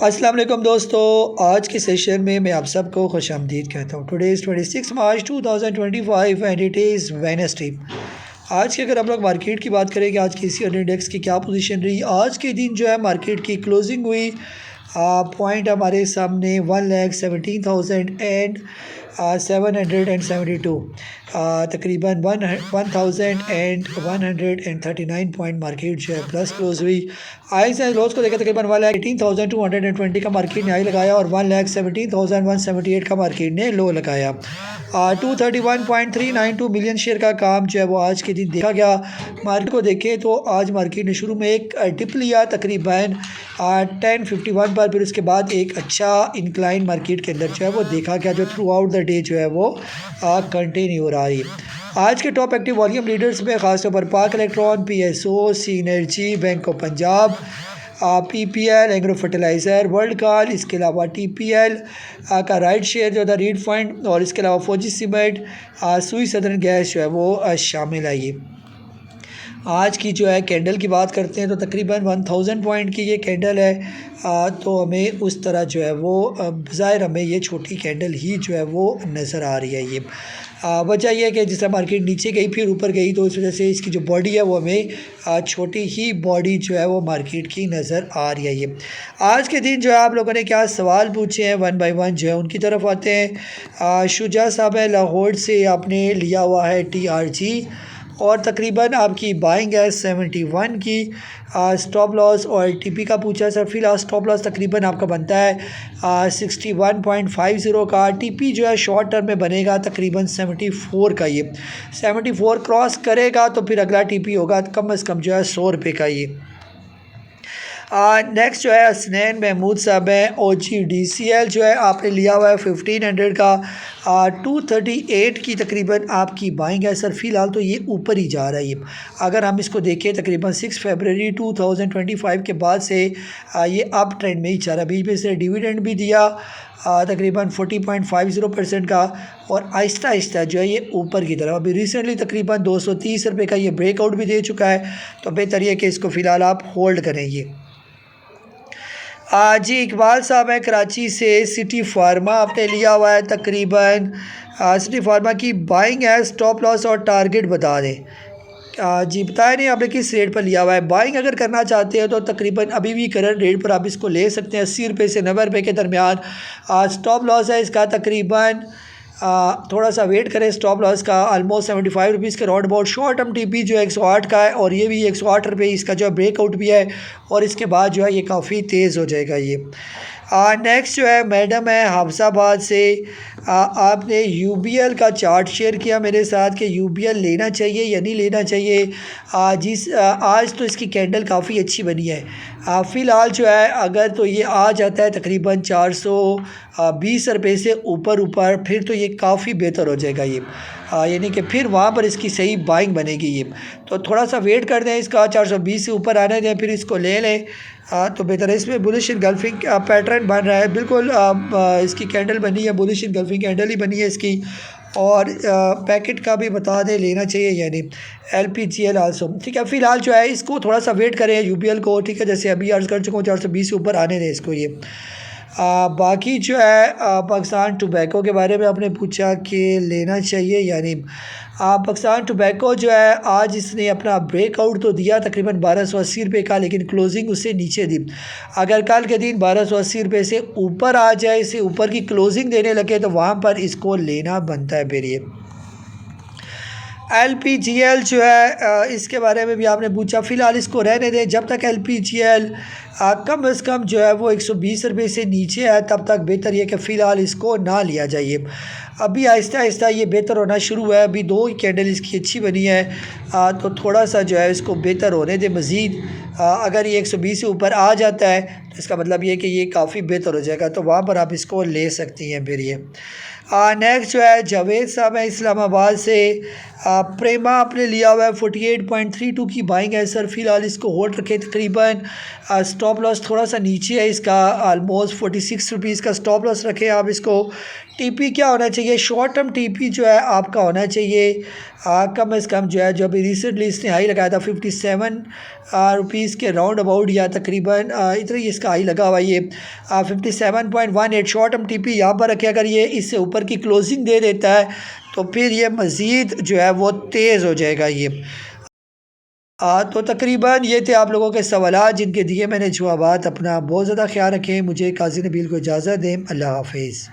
अस्सलाम वालेकुम दोस्तों, आज के सेशन में मैं आप सबको खुशामदीद कहता हूँ। Today is 26 March 2025 and it is Wednesday. आज की अगर हम लोग मार्केट की बात करें कि आज की सी इंडेक्स की क्या पोजीशन रही, आज के दिन जो है मार्केट की क्लोजिंग हुई पॉइंट हमारे सामने 1,17,772 तकरीबन 1,139 पॉइंट मार्केट जो है प्लस क्लोज हुई। आई से लोज को देखा तकरीबन 1,18,220 का मार्केट ने हाई लगाया और 1,17,178 का मार्केट ने लो लगाया। 231.392 मिलियन शेयर का काम जो है वो आज के दिन देखा गया। मार्केट को देखें तो आज मार्केट ने शुरू में एक डिप लिया तकरीबन 1051 पर, फिर उसके बाद एक अच्छा इंक्लाइन मार्केट के अंदर जो है वो देखा गया, जो थ्रू आउट द डे जो है वो कंटिन्यू हो रहा है। आज के टॉप एक्टिव वॉल्यूम लीडर्स में खासतौर पर पाक electron, PSO, synergy, bank of Punjab, PPL, agro fertiliser, world call, इसके अलावा TPL का राइट शेयर जो था रीड फंड, और इसके अलावा फौजी सीमेंट, सुई सदर्न गैस जो है वो शामिल है। ये आज की जो है कैंडल की बात करते हैं तो तकरीबन 1000 पॉइंट की ये कैंडल है। तो हमें उस तरह जो है वो ज़ाहिर हमें ये छोटी कैंडल ही जो है वो नज़र आ रही है। ये वजह यह है कि जिस मार्केट नीचे गई फिर ऊपर गई, तो इस वजह से इसकी जो बॉडी है वो हमें छोटी ही बॉडी जो है वो मार्केट की नज़र आ रही है। ये आज के दिन जो है आप लोगों ने क्या सवाल पूछे हैं, वन बाय वन जो है उनकी तरफ आते हैं। शुजा साहब है लाहौर से, आपने लिया हुआ है TRG और तकरीबन आपकी बाइंग है 71 की। स्टॉप लॉस और TP का पूछा सर, फिलहाल स्टॉप लॉस तकरीबन आपका बनता है 61.50 का। TP जो है शॉर्ट टर्म में बनेगा तकरीबन 74 का। ये 74 क्रॉस करेगा तो फिर अगला TP होगा कम से कम जो है 100 रुपये का। ये नेक्स्ट जो है हसनैन महमूद साहब हैं, OGDCL जो है आपने लिया हुआ है 1500 का। 238 की तकरीबन आपकी बाइंग है सर, फ़िलहाल तो ये ऊपर ही जा रहा है। ये अगर हम इसको देखें तकरीबन 6 फरवरी 2025 के बाद से ये अप ट्रेंड में ही चल रहा है। बीच में से डिविडेंड भी दिया तकरीबन 40.50% का, और आहिस्ता आहिस्ता जो है ये ऊपर की तरफ, अभी रिसेंटली तकरीबन 230 रुपये का ये ब्रेकआउट भी दे चुका है। तो बेहतर है कि इसको फ़िलहाल आप होल्ड करेंगे। जी इकबाल साहब हैं कराची से, सिटी फार्मा आपने लिया हुआ है तकरीबन। सिटी फार्मा की बाइंग है, स्टॉप लॉस और टारगेट बता दें। जी बताया नहीं आपने किस रेट पर लिया हुआ है। बाइंग अगर करना चाहते हैं तो तकरीबन अभी भी करंट रेट पर आप इसको ले सकते हैं 80 रुपये से 90 रुपये के दरमियान। स्टॉप लॉस है इसका तकरीबन थोड़ा सा वेट करें, स्टॉप लॉस का ऑलमोस्ट 75 रुपीज़ के round about. Short term TP जो है 108 का है और ये भी 108 रुपये इसका जो है ब्रेकआउट भी है, और इसके बाद जो है ये काफ़ी तेज़ हो जाएगा। ये नेक्स्ट जो है मैडम है हाफसाबाद से, आपने UBL का चार्ट शेयर किया मेरे साथ कि UBL लेना चाहिए या नहीं लेना चाहिए। आज तो इसकी कैंडल काफ़ी अच्छी बनी है। फ़िलहाल जो है अगर तो ये आ जाता है तकरीबन 420 रुपये से ऊपर फिर तो ये काफ़ी बेहतर हो जाएगा। ये यानी कि फिर वहाँ पर इसकी सही बाइंग बनेगी। ये तो थोड़ा सा वेट कर दें, इसका 420 से ऊपर आने दें, फिर इसको ले लें तो बेहतर है। इसमें बुलिश इनगल्फिंग पैटर्न बन रहा है, बिल्कुल इसकी कैंडल बनी है, बुलिश इनगल्फिंग कैंडल ही बनी है इसकी। और पैकेट का भी बता दें लेना चाहिए यानी LPGL आल्सो, ठीक है। फ़िलहाल जो है इसको थोड़ा सा वेट करें UBL को, ठीक है, जैसे अभी अर्ज़ कर चुका हूँ 420 से ऊपर आने दें इसको। ये बाकी जो है पाकिस्तान टोबैको के बारे में आपने पूछा कि लेना चाहिए यानी पाकिस्तान टोबैको जो है आज इसने अपना ब्रेकआउट तो दिया तकरीबन 1280 रुपये का, लेकिन क्लोजिंग उससे नीचे दी। अगर कल के दिन 1280 रुपये से ऊपर आ जाए, इसे ऊपर की क्लोजिंग देने लगे तो वहाँ पर इसको लेना बनता है। फिर ये LPGL जो है इसके बारे में भी आपने पूछा, फ़िलहाल इसको रहने दें जब तक LPGL कम से कम जो है वो 120 रुपये से नीचे है, तब तक बेहतर ये कि फ़िलहाल इसको ना लिया जाइए। अभी आहिस्ता आहिस्ता ये बेहतर होना शुरू है, अभी 2 कैंडल इसकी अच्छी बनी है, तो थोड़ा सा जो है इसको बेहतर होने दें मज़ीद। अगर ये 120 से ऊपर आ जाता है तो इसका मतलब ये कि ये काफ़ी बेहतर हो जाएगा, तो वहाँ पर आप इसको ले सकती हैं। फिर ये नेक्स्ट जो है जावेद साहब है इस्लामाबाद से, प्रेमा आपने लिया हुआ है 48.32 की बाइंग है सर, फ़िलहाल इसको होल्ड रखें तकरीबन। स्टॉप लॉस थोड़ा सा नीचे है इसका, ऑलमोस्ट 46 रुपीज़ का स्टॉप लॉस रखें आप इसको, टीपी क्या होना चाहिए, शॉर्ट टर्म टीपी जो है आपका होना चाहिए कम से कम जो है, जो अभी रिसेंटली इसने हाई लगाया था 57 रुपीज़ के राउंड अबाउट, या तकरीबन इतना ही इसका हाई लगा हुआ है। ये 57.18 शॉर्ट टर्म टीपी यहाँ पर रखे। अगर ये इससे ऊपर की क्लोजिंग दे देता है तो फिर ये मज़ीद जो है वो तेज़ हो जाएगा ये। तो तकरीबन ये थे आप लोगों के सवालात जिनके दिए मैंने जवाबात। अपना बहुत ज़्यादा ख्याल रखें। मुझे काजी नबील को इजाज़त दें। अल्लाह हाफिज़।